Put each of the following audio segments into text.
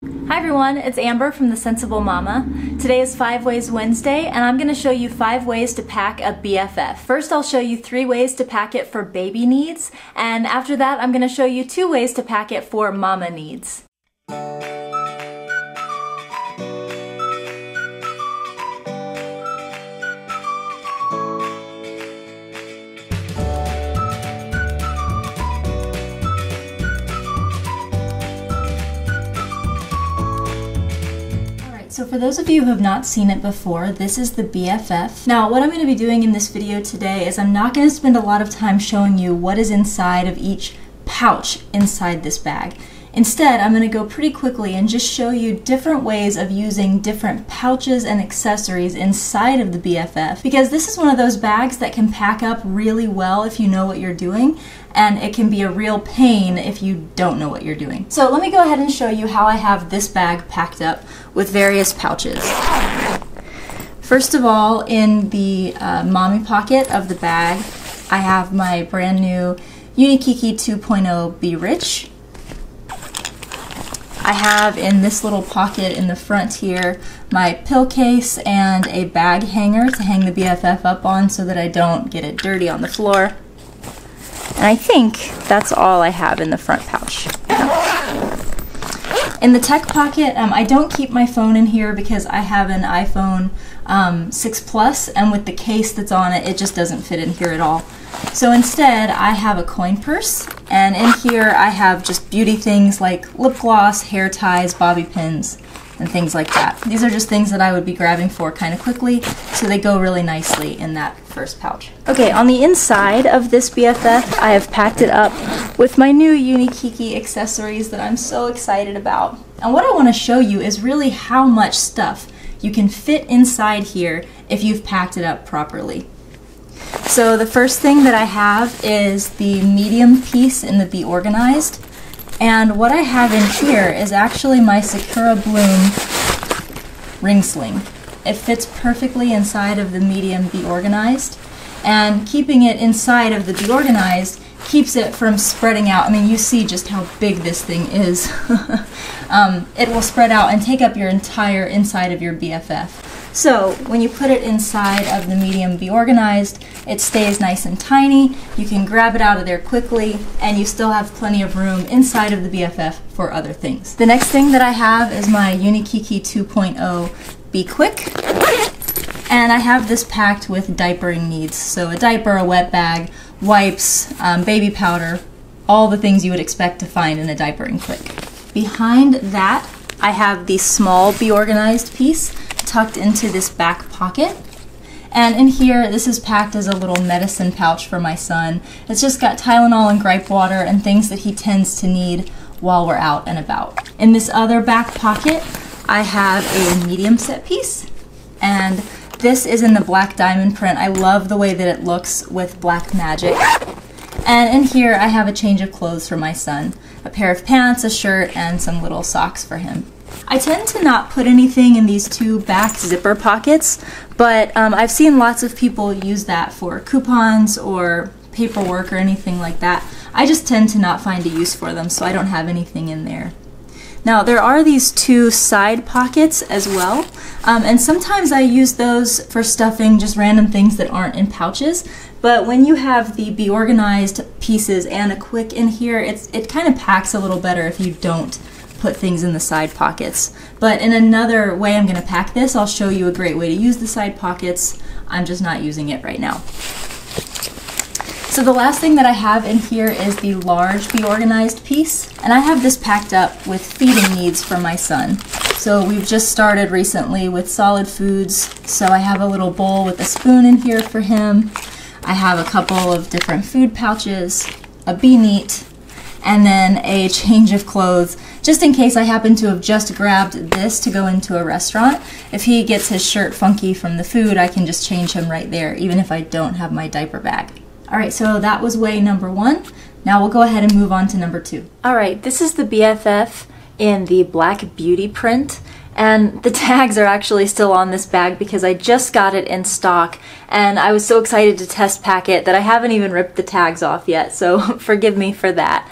Hi everyone, it's Amber from The Sensible Mama. Today is 5 Ways Wednesday and I'm going to show you 5 ways to pack a BFF. First I'll show you 3 ways to pack it for baby needs, and after that I'm going to show you 2 ways to pack it for mama needs. So for those of you who have not seen it before, this is the BFF. Now what I'm going to be doing in this video today is I'm not going to spend a lot of time showing you what is inside of each pouch inside this bag. Instead, I'm going to go pretty quickly and just show you different ways of using different pouches and accessories inside of the BFF, because this is one of those bags that can pack up really well if you know what you're doing, and it can be a real pain if you don't know what you're doing. So let me go ahead and show you how I have this bag packed up with various pouches. First of all, in the mommy pocket of the bag, I have my brand new UKK 2.0 Be Rich. I have in this little pocket in the front here my pill case and a bag hanger to hang the BFF up on so that I don't get it dirty on the floor. And I think that's all I have in the front pouch. In the tech pocket, I don't keep my phone in here because I have an iPhone 6 Plus, and with the case that's on it, it just doesn't fit in here at all. So instead, I have a coin purse, and in here I have just beauty things like lip gloss, hair ties, bobby pins, and things like that. These are just things that I would be grabbing for kind of quickly, so they go really nicely in that first pouch. Okay, on the inside of this BFF, I have packed it up with my new UKK accessories that I'm so excited about. And what I want to show you is really how much stuff you can fit inside here if you've packed it up properly. So the first thing that I have is the medium piece in the Be Organized. And what I have in here is actually my Sakura Bloom ring sling. It fits perfectly inside of the medium Be Organized, and keeping it inside of the Be Organized keeps it from spreading out. I mean, you see just how big this thing is. It will spread out and take up your entire inside of your BFF. So when you put it inside of the medium Be Organized, it stays nice and tiny, you can grab it out of there quickly, and you still have plenty of room inside of the BFF for other things. The next thing that I have is my UKK 2.0 Be Quick, and I have this packed with diapering needs. So a diaper, a wet bag, wipes, baby powder, all the things you would expect to find in a diapering quick. Behind that, I have the small Be Organized piece tucked into this back pocket. And in here, this is packed as a little medicine pouch for my son. It's just got Tylenol and gripe water and things that he tends to need while we're out and about. In this other back pocket, I have a medium set piece, and this is in the black diamond print. I love the way that it looks with Blackmagic. And in here, I have a change of clothes for my son. A pair of pants, a shirt, and some little socks for him. I tend to not put anything in these two back zipper pockets, but I've seen lots of people use that for coupons or paperwork or anything like that. I just tend to not find a use for them, so I don't have anything in there. Now there are these 2 side pockets as well, and sometimes I use those for stuffing just random things that aren't in pouches, but when you have the Be Organized pieces and a quick in here, it kind of packs a little better if you don't put things in the side pockets. But in another way I'm going to pack this, I'll show you a great way to use the side pockets. I'm just not using it right now. So the last thing that I have in here is the large Be Organized piece, and I have this packed up with feeding needs for my son. So we've just started recently with solid foods, so I have a little bowl with a spoon in here for him. I have a couple of different food pouches, a Be Neat, and then a change of clothes, just in case I happen to have just grabbed this to go into a restaurant. If he gets his shirt funky from the food, I can just change him right there, even if I don't have my diaper bag. Alright, so that was way number 1. Now we'll go ahead and move on to number 2. Alright, this is the BFF in the black beauty print, and the tags are actually still on this bag because I just got it in stock, and I was so excited to test pack it that I haven't even ripped the tags off yet, so forgive me for that.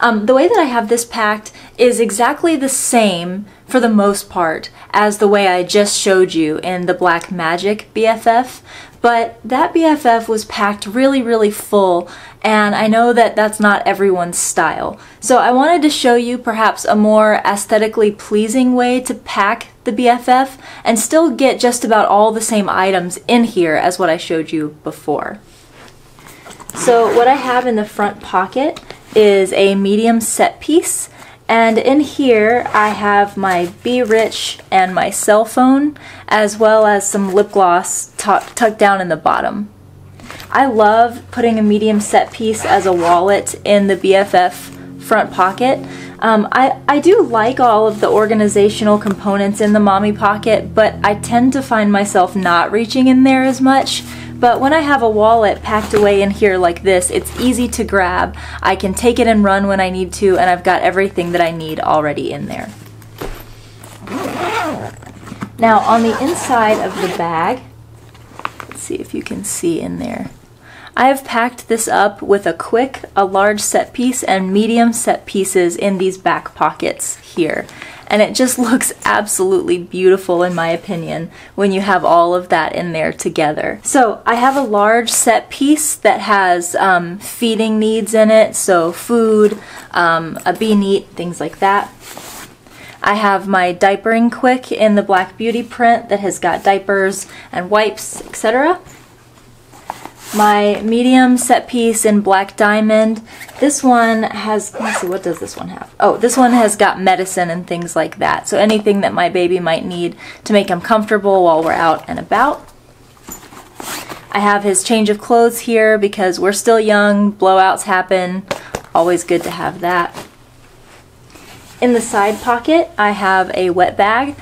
The way that I have this packed is exactly the same for the most part as the way I just showed you in the Blackmagic BFF, but that BFF was packed really full, and I know that that's not everyone's style. So I wanted to show you perhaps a more aesthetically pleasing way to pack the BFF and still get just about all the same items in here as what I showed you before. So what I have in the front pocket is a medium set piece, and in here I have my Be Rich and my cell phone, as well as some lip gloss tucked down in the bottom. I love putting a medium set piece as a wallet in the BFF front pocket. I do like all of the organizational components in the mommy pocket, but I tend to find myself not reaching in there as much. But when I have a wallet packed away in here like this, it's easy to grab. I can take it and run when I need to, and I've got everything that I need already in there. Now on the inside of the bag, let's see if you can see in there. I have packed this up with a large set piece, and medium set pieces in these back pockets here. And it just looks absolutely beautiful in my opinion when you have all of that in there together. So I have a large set piece that has feeding needs in it, so food, a Be Neat, things like that. I have my diapering quick in the Black Beauty print that has got diapers and wipes, etc. My medium set piece in Black Diamond. This one has, let's see, what does this one have? Oh, this one has got medicine and things like that. So anything that my baby might need to make him comfortable while we're out and about. I have his change of clothes here because we're still young, blowouts happen. Always good to have that. In the side pocket, I have a wet bag.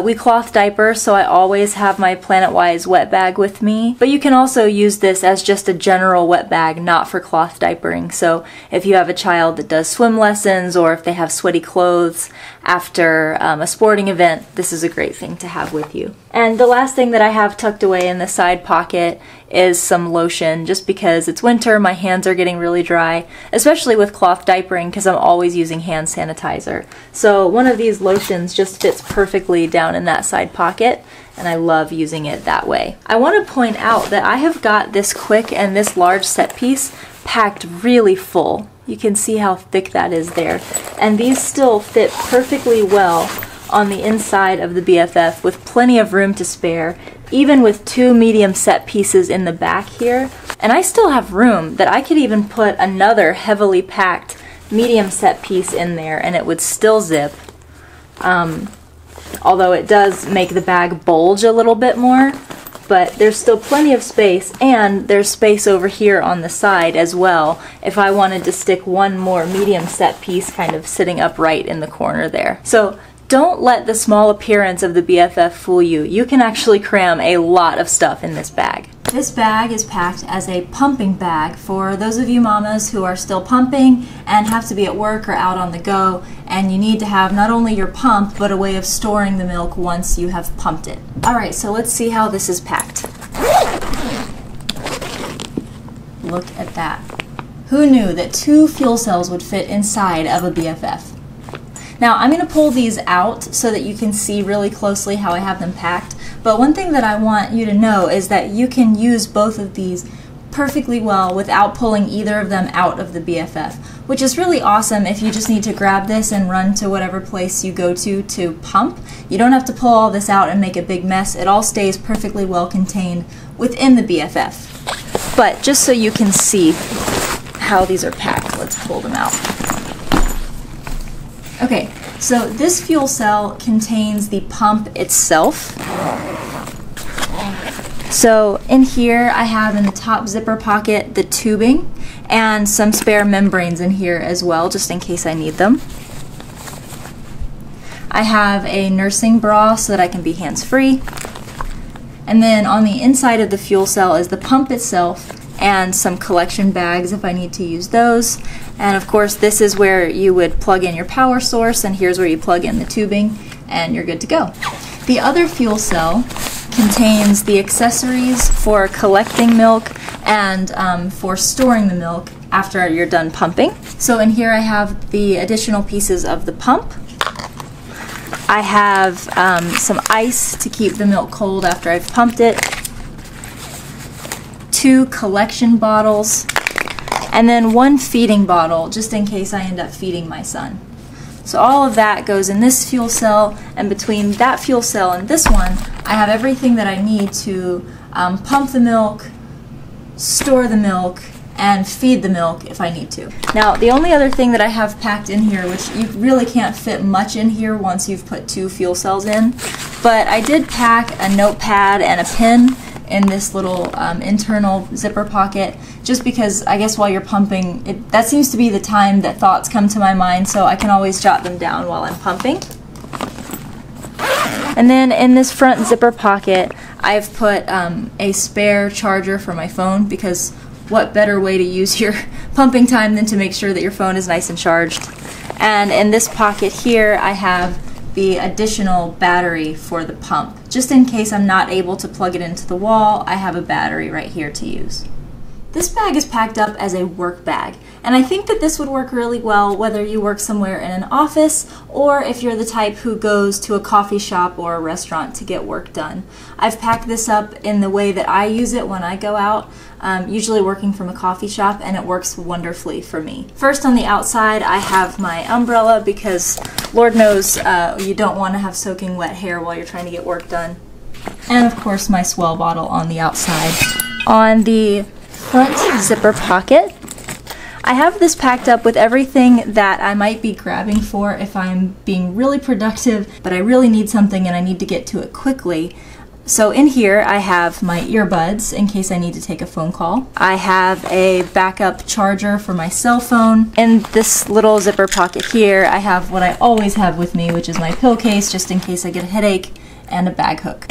We cloth diaper, so I always have my Planet Wise wet bag with me. But you can also use this as just a general wet bag, not for cloth diapering. So if you have a child that does swim lessons, or if they have sweaty clothes after a sporting event, this is a great thing to have with you. And the last thing that I have tucked away in the side pocket is some lotion, just because it's winter, my hands are getting really dry, especially with cloth diapering because I'm always using hand sanitizer. So one of these lotions just fits perfectly down in that side pocket, and I love using it that way. I want to point out that I have got this quick and this large set piece packed really full. You can see how thick that is there, and these still fit perfectly well on the inside of the BFF with plenty of room to spare, even with two medium set pieces in the back here. And I still have room that I could even put another heavily packed medium set piece in there and it would still zip. Although it does make the bag bulge a little bit more, but there's still plenty of space, and there's space over here on the side as well if I wanted to stick one more medium set piece kind of sitting upright in the corner there. So don't let the small appearance of the BFF fool you. You can actually cram a lot of stuff in this bag. This bag is packed as a pumping bag for those of you mamas who are still pumping and have to be at work or out on the go, and you need to have not only your pump but a way of storing the milk once you have pumped it. Alright, so let's see how this is packed. Look at that. Who knew that 2 fuel cells would fit inside of a BFF? Now I'm going to pull these out so that you can see really closely how I have them packed, but one thing that I want you to know is that you can use both of these perfectly well without pulling either of them out of the BFF, which is really awesome if you just need to grab this and run to whatever place you go to pump. You don't have to pull all this out and make a big mess. It all stays perfectly well contained within the BFF. But just so you can see how these are packed, let's pull them out. Okay, so this fuel cell contains the pump itself. So in here I have in the top zipper pocket the tubing and some spare membranes in here as well, just in case I need them. I have a nursing bra so that I can be hands-free. And then on the inside of the fuel cell is the pump itself and some collection bags if I need to use those. And of course this is where you would plug in your power source, and here's where you plug in the tubing and you're good to go. The other fuel cell contains the accessories for collecting milk and for storing the milk after you're done pumping. So in here I have the additional pieces of the pump. I have some ice to keep the milk cold after I've pumped it, 2 collection bottles, and then 1 feeding bottle just in case I end up feeding my son. So all of that goes in this fuel cell, and between that fuel cell and this one, I have everything that I need to pump the milk, store the milk, and feed the milk if I need to. Now, the only other thing that I have packed in here, which you really can't fit much in here once you've put 2 fuel cells in, but I did pack a notepad and a pen in this little internal zipper pocket, just because I guess while you're pumping, that seems to be the time that thoughts come to my mind, so I can always jot them down while I'm pumping. And then in this front zipper pocket, I've put a spare charger for my phone, because what better way to use your pumping time than to make sure that your phone is nice and charged. And in this pocket here, I have the additional battery for the pump. Just in case I'm not able to plug it into the wall, I have a battery right here to use. This bag is packed up as a work bag, and I think that this would work really well whether you work somewhere in an office or if you're the type who goes to a coffee shop or a restaurant to get work done. I've packed this up in the way that I use it when I go out, usually working from a coffee shop, and it works wonderfully for me. First, on the outside, I have my umbrella because Lord knows you don't want to have soaking wet hair while you're trying to get work done. And of course my swell bottle on the outside. On the front zipper pocket, I have this packed up with everything that I might be grabbing for if I'm being really productive, but I really need something and I need to get to it quickly. So in here I have my earbuds in case I need to take a phone call. I have a backup charger for my cell phone. In this little zipper pocket here, I have what I always have with me, which is my pill case just in case I get a headache, and a bag hook.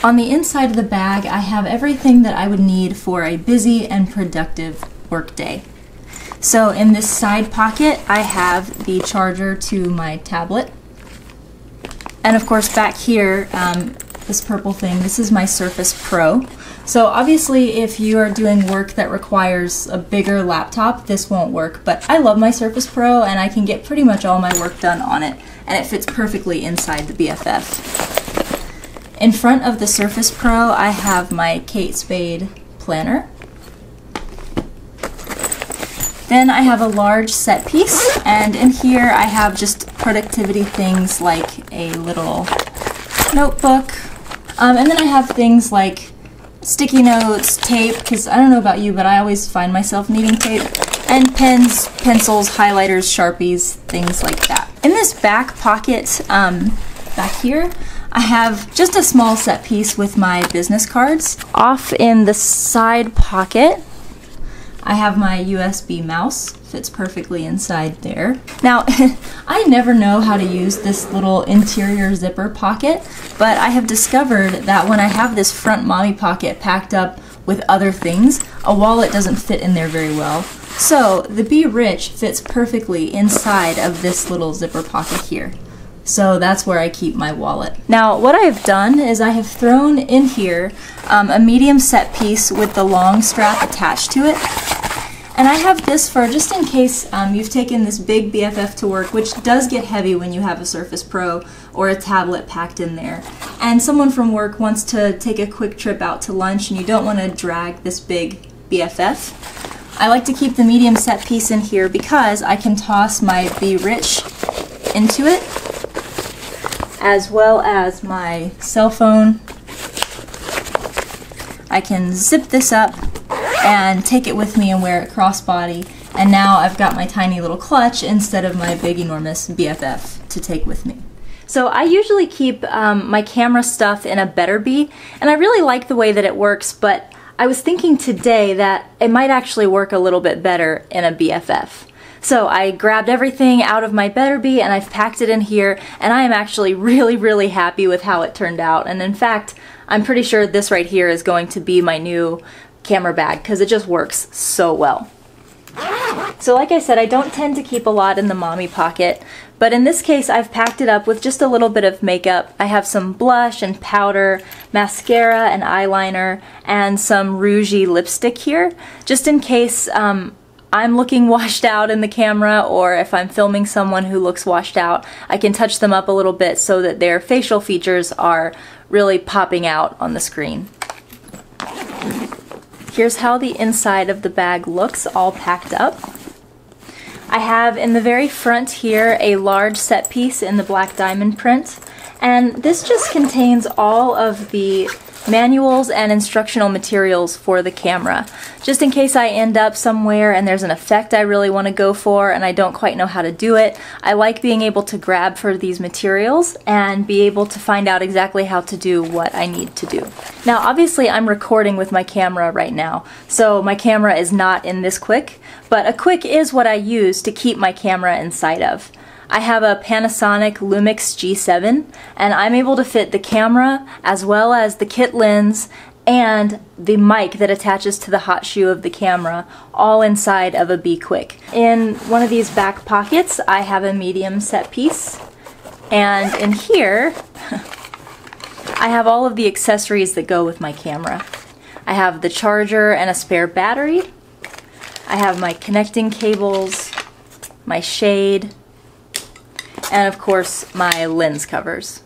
On the inside of the bag, I have everything that I would need for a busy and productive work day. So in this side pocket, I have the charger to my tablet. And of course back here, this purple thing, this is my Surface Pro. So obviously if you are doing work that requires a bigger laptop, this won't work, but I love my Surface Pro and I can get pretty much all my work done on it, and it fits perfectly inside the BFF. In front of the Surface Pro, I have my Kate Spade planner. Then I have a large set piece, and in here I have just productivity things like a little notebook, and then I have things like sticky notes, tape, because I don't know about you, but I always find myself needing tape, and pens, pencils, highlighters, Sharpies, things like that. In this back pocket back here, I have just a small set piece with my business cards. Off in the side pocket, I have my USB mouse, fits perfectly inside there. Now, I never know how to use this little interior zipper pocket, but I have discovered that when I have this front mommy pocket packed up with other things, a wallet doesn't fit in there very well. So the Be Rich fits perfectly inside of this little zipper pocket here. So that's where I keep my wallet. Now what I have done is I have thrown in here a medium set piece with the long strap attached to it. And I have this for just in case you've taken this big BFF to work, which does get heavy when you have a Surface Pro or a tablet packed in there. And someone from work wants to take a quick trip out to lunch and you don't want to drag this big BFF. I like to keep the medium set piece in here because I can toss my Be Rich into it, as well as my cell phone. I can zip this up and take it with me and wear it crossbody, and now I've got my tiny little clutch instead of my big enormous BFF to take with me. So I usually keep my camera stuff in a Better Be, and I really like the way that it works, but I was thinking today that it might actually work a little bit better in a BFF. So I grabbed everything out of my Better Be and I've packed it in here, and I am actually really happy with how it turned out. And in fact, I'm pretty sure this right here is going to be my new camera bag because it just works so well. So like I said, I don't tend to keep a lot in the mommy pocket, but in this case I've packed it up with just a little bit of makeup. I have some blush and powder, mascara and eyeliner, and some rougey lipstick here, just in case I'm looking washed out in the camera, or if I'm filming someone who looks washed out, I can touch them up a little bit so that their facial features are really popping out on the screen. Here's how the inside of the bag looks, all packed up. I have in the very front here a large set piece in the black diamond print, and this just contains all of the manuals and instructional materials for the camera. Just in case I end up somewhere and there's an effect I really want to go for and I don't quite know how to do it, I like being able to grab for these materials and be able to find out exactly how to do what I need to do. Now obviously I'm recording with my camera right now, so my camera is not in this quick, but a quick is what I use to keep my camera inside of. I have a Panasonic Lumix G7, and I'm able to fit the camera as well as the kit lens and the mic that attaches to the hot shoe of the camera all inside of a Be Quick. In one of these back pockets I have a medium set piece, and in here I have all of the accessories that go with my camera. I have the charger and a spare battery. I have my connecting cables, my shade, and of course my lens covers.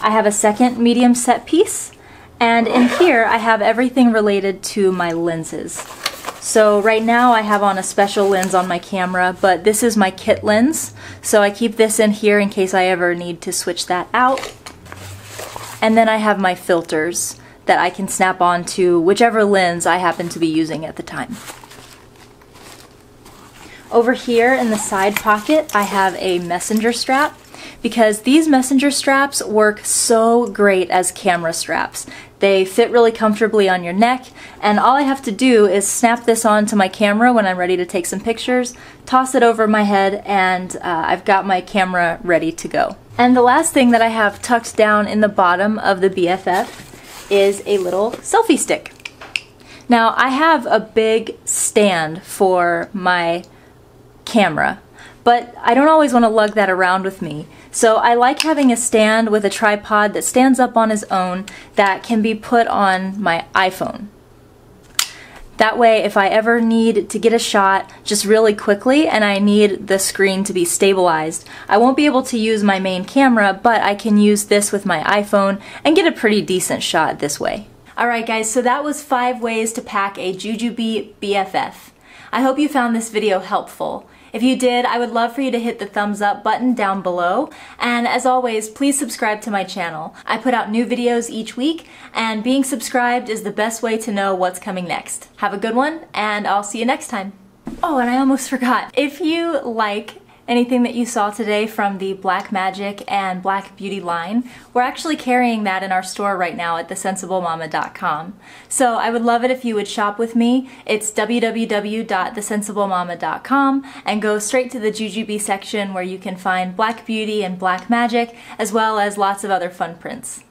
I have a second medium set piece, and in here I have everything related to my lenses. So right now I have on a special lens on my camera, but this is my kit lens, so I keep this in here in case I ever need to switch that out. And then I have my filters that I can snap on to whichever lens I happen to be using at the time. Over here in the side pocket I have a messenger strap, because these messenger straps work so great as camera straps. They fit really comfortably on your neck, and all I have to do is snap this onto my camera when I'm ready to take some pictures, toss it over my head, and I've got my camera ready to go. And the last thing that I have tucked down in the bottom of the BFF is a little selfie stick. Now I have a big stand for my camera, but I don't always want to lug that around with me. So I like having a stand with a tripod that stands up on its own that can be put on my iPhone. That way, if I ever need to get a shot just really quickly and I need the screen to be stabilized, I won't be able to use my main camera, but I can use this with my iPhone and get a pretty decent shot this way. Alright guys, so that was 5 ways to pack a juju-be BFF. I hope you found this video helpful. If you did, I would love for you to hit the thumbs up button down below, and as always, please subscribe to my channel. I put out new videos each week, and being subscribed is the best way to know what's coming next. Have a good one, and I'll see you next time. Oh, and I almost forgot. If you like anything that you saw today from the Blackmagic and Black Beauty line, we're actually carrying that in our store right now at thesensiblemama.com. So I would love it if you would shop with me. It's www.thesensiblemama.com, and go straight to the juju-be section where you can find Black Beauty and Blackmagic, as well as lots of other fun prints.